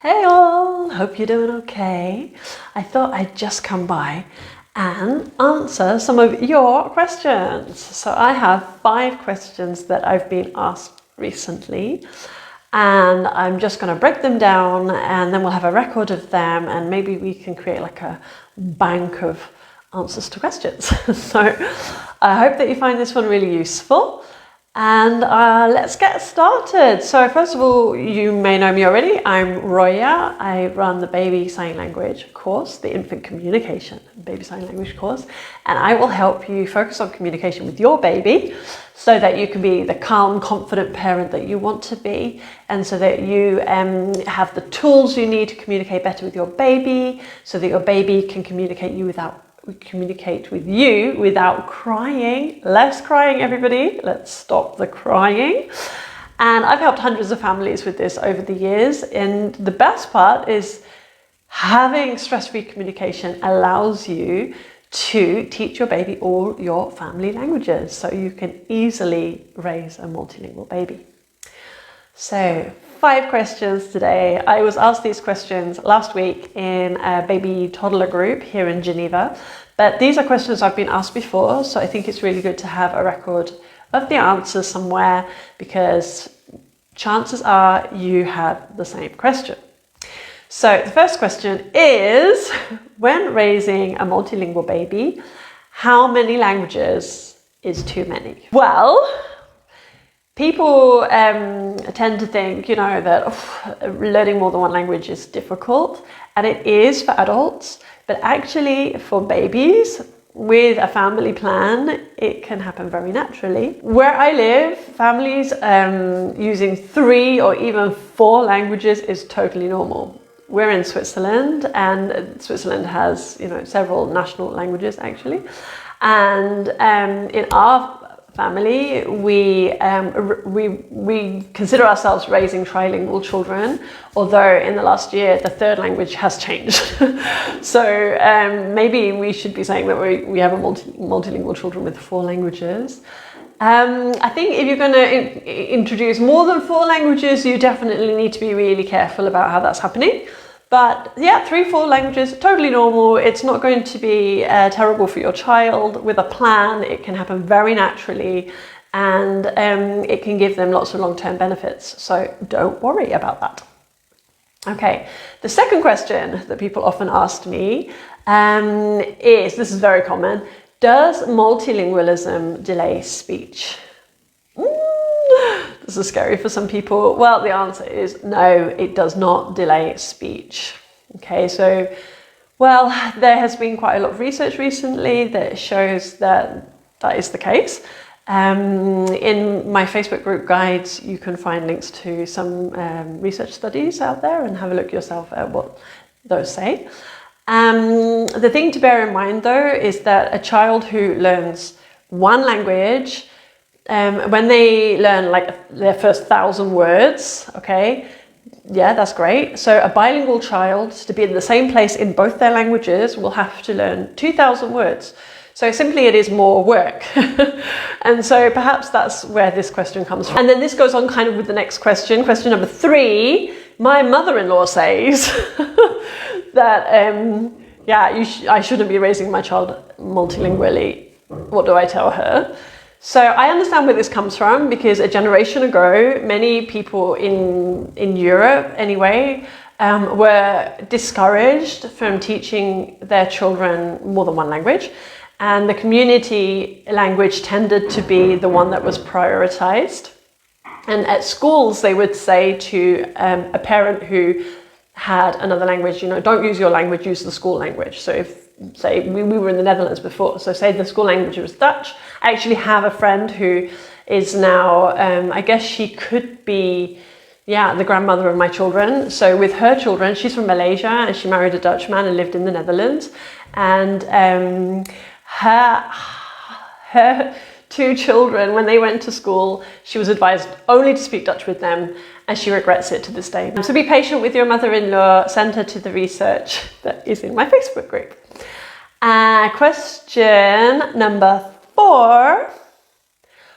Hey all, hope you're doing okay. I thought I'd just come by and answer some of your questions. So I have 5 questions that I've been asked recently, and I'm just going to break them down and then we'll have a record of them and maybe we can create like a bank of answers to questions. So I hope that you find this one really useful. And let's get started. So first of all, you may know me already. I'm Roya. I run the Baby Sign Language course, the Infant Communication Baby Sign Language course, and I will help you focus on communication with your baby so that you can be the calm, confident parent that you want to be, and so that you have the tools you need to communicate better with your baby, so that your baby can communicate with you without crying. Less crying, everybody. Let's stop the crying. And I've helped hundreds of families with this over the years, and the best part is having stress-free communication allows you to teach your baby all your family languages, so you can easily raise a multilingual baby. So 5 questions today. I was asked these questions last week in a baby toddler group here in Geneva, but these are questions I've been asked before, so I think it's really good to have a record of the answers somewhere, because chances are you have the same question. So the first question is, when raising a multilingual baby, how many languages is too many? Well, people tend to think, that learning more than one language is difficult, and it is for adults, but actually for babies with a family plan, it can happen very naturally. Where I live, families using 3 or even 4 languages is totally normal. We're in Switzerland, and Switzerland has, several national languages actually, and in our family, we consider ourselves raising trilingual children, although in the last year the 3rd language has changed. So maybe we should be saying that we have a multilingual children with 4 languages. I think if you're going to introduce more than 4 languages, you definitely need to be really careful about how that's happening. But yeah, 3-4 languages, totally normal. It's not going to be terrible for your child. With a plan, it can happen very naturally, and it can give them lots of long-term benefits. So don't worry about that. Okay, the second question that people often ask me is, this is very common, does multilingualism delay speech? This is scary for some people. Well, the answer is no, it does not delay speech. Okay, so, well, there has been quite a lot of research recently that shows that that is the case. In my Facebook group guides, you can find links to some research studies out there, and have a look yourself at what those say. The thing to bear in mind, though, is that a child who learns one language, when they learn like their first 1,000 words, okay, yeah, that's great. So a bilingual child, to be in the same place in both their languages, will have to learn 2,000 words. So simply it is more work. And so perhaps that's where this question comes from. And then this goes on kind of with the next question. Question number 3, my mother-in-law says that, I shouldn't be raising my child multilingually. What do I tell her? So I understand where this comes from, because a generation ago, many people in Europe anyway, were discouraged from teaching their children more than one language. And the community language tended to be the one that was prioritized. And at schools, they would say to a parent who had another language, don't use your language, use the school language. So if, say, we were in the Netherlands before, so say the school language was Dutch. I actually have a friend who is now, I guess she could be, the grandmother of my children. So with her children, she's from Malaysia, and she married a Dutch man and lived in the Netherlands. And her 2 children, when they went to school, she was advised only to speak Dutch with them, and she regrets it to this day. So be patient with your mother-in-law, send her to the research that is in my Facebook group. Question number 4,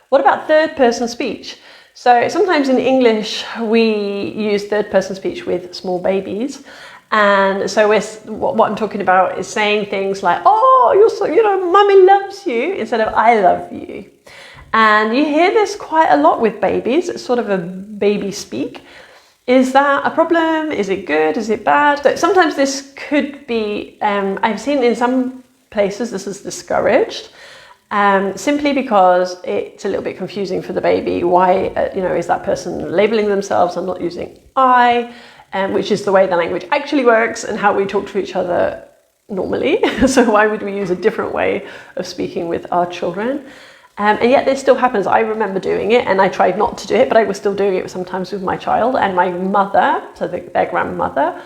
what about 3rd person speech? So sometimes in English we use third person speech with small babies, and so what I'm talking about is saying things like, oh, you're so, mummy loves you, instead of I love you. And you hear this quite a lot with babies. It's sort of a baby speak. Is that a problem? Is it good? Is it bad? So sometimes this could be, I've seen in some places this is discouraged, simply because it's a little bit confusing for the baby. Why, is that person labeling themselves and not using I, which is the way the language actually works and how we talk to each other normally. So why would we use a different way of speaking with our children? And yet this still happens. I remember doing it, and I tried not to do it, but I was still doing it sometimes with my child. And my mother, so their grandmother,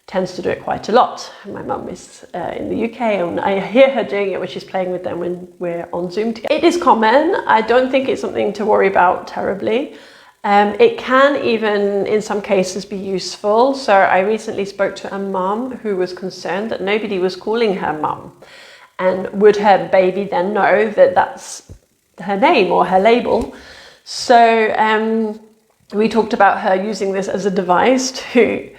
tends to do it quite a lot. My mum is in the UK, and I hear her doing it when she's playing with them when we're on Zoom together. It is common. I don't think it's something to worry about terribly. It can even, in some cases, be useful. So I recently spoke to a mum who was concerned that nobody was calling her mum. And would her baby then know that that's her name or her label? So we talked about her using this as a device to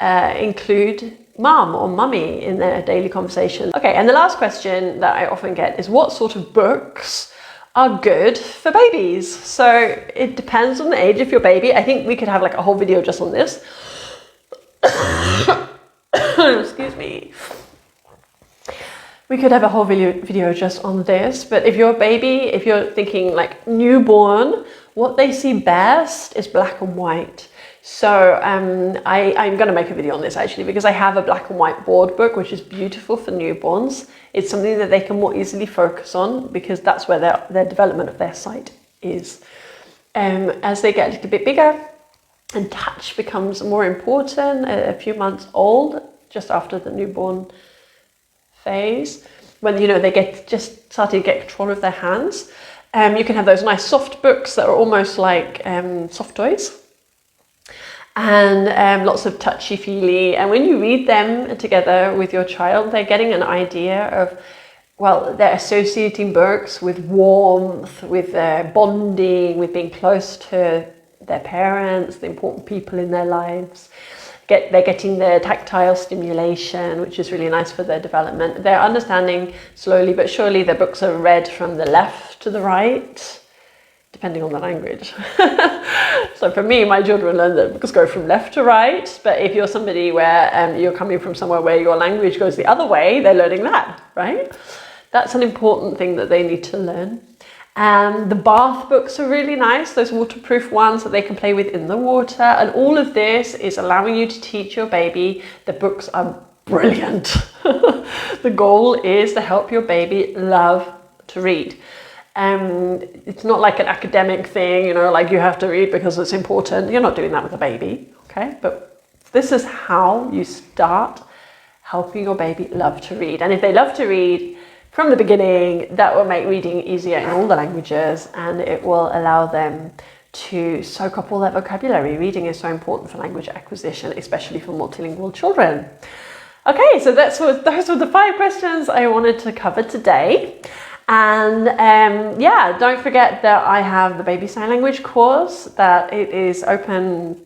include mum or mummy in their daily conversation. Okay, and the last question that I often get is, what sort of books are good for babies? So it depends on the age of your baby. I think we could have like a whole video just on this. Excuse me. We could have a whole video just on this, but if your baby, if you're thinking like newborn, what they see best is black and white. So I'm going to make a video on this actually, because I have a black and white board book, which is beautiful for newborns. It's something that they can more easily focus on, because that's where their development of their sight is. As they get a little bit bigger and touch becomes more important, a few months old, just after the newborn phase, when they just started to get control of their hands, you can have those nice soft books that are almost like soft toys, and lots of touchy-feely. And when you read them together with your child, they're getting an idea of, well, they're associating books with warmth, with bonding, with being close to their parents, the important people in their lives. They're getting the tactile stimulation, which is really nice for their development. They're understanding slowly but surely. The books are read from the left to the right, depending on the language. So for me, my children learn that books go from left to right. But if you're somebody where you're coming from somewhere where your language goes the other way, they're learning that, right? That's an important thing that they need to learn. The bath books are really nice, those waterproof ones that they can play with in the water. And all of this is allowing you to teach your baby that books are brilliant. The goal is to help your baby love to read. It's not like an academic thing, like you have to read because it's important. You're not doing that with a baby, okay? But this is how you start helping your baby love to read. And if they love to read from the beginning, that will make reading easier in all the languages, and it will allow them to soak up all that vocabulary. Reading is so important for language acquisition, especially for multilingual children. Okay, so those were the 5 questions I wanted to cover today. And yeah, don't forget that I have the Baby Sign Language course, that it is open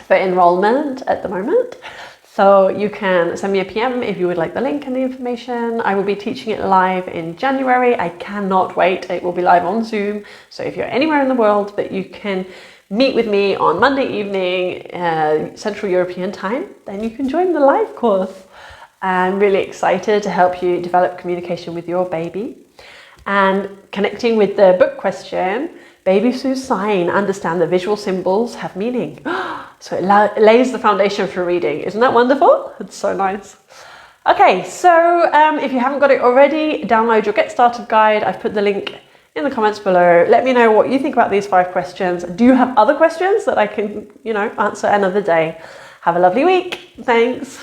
for enrollment at the moment. So you can send me a PM if you would like the link and the information. I will be teaching it live in January. I cannot wait. It will be live on Zoom. So if you're anywhere in the world, that you can meet with me on Monday evening, Central European time, then you can join the live course. I'm really excited to help you develop communication with your baby. And connecting with the book question, babies who sign understand that visual symbols have meaning. So it lays the foundation for reading. Isn't that wonderful? It's so nice. Okay, so if you haven't got it already, download your Get Started guide. I've put the link in the comments below. Let me know what you think about these 5 questions. Do you have other questions that I can, answer another day? Have a lovely week. Thanks.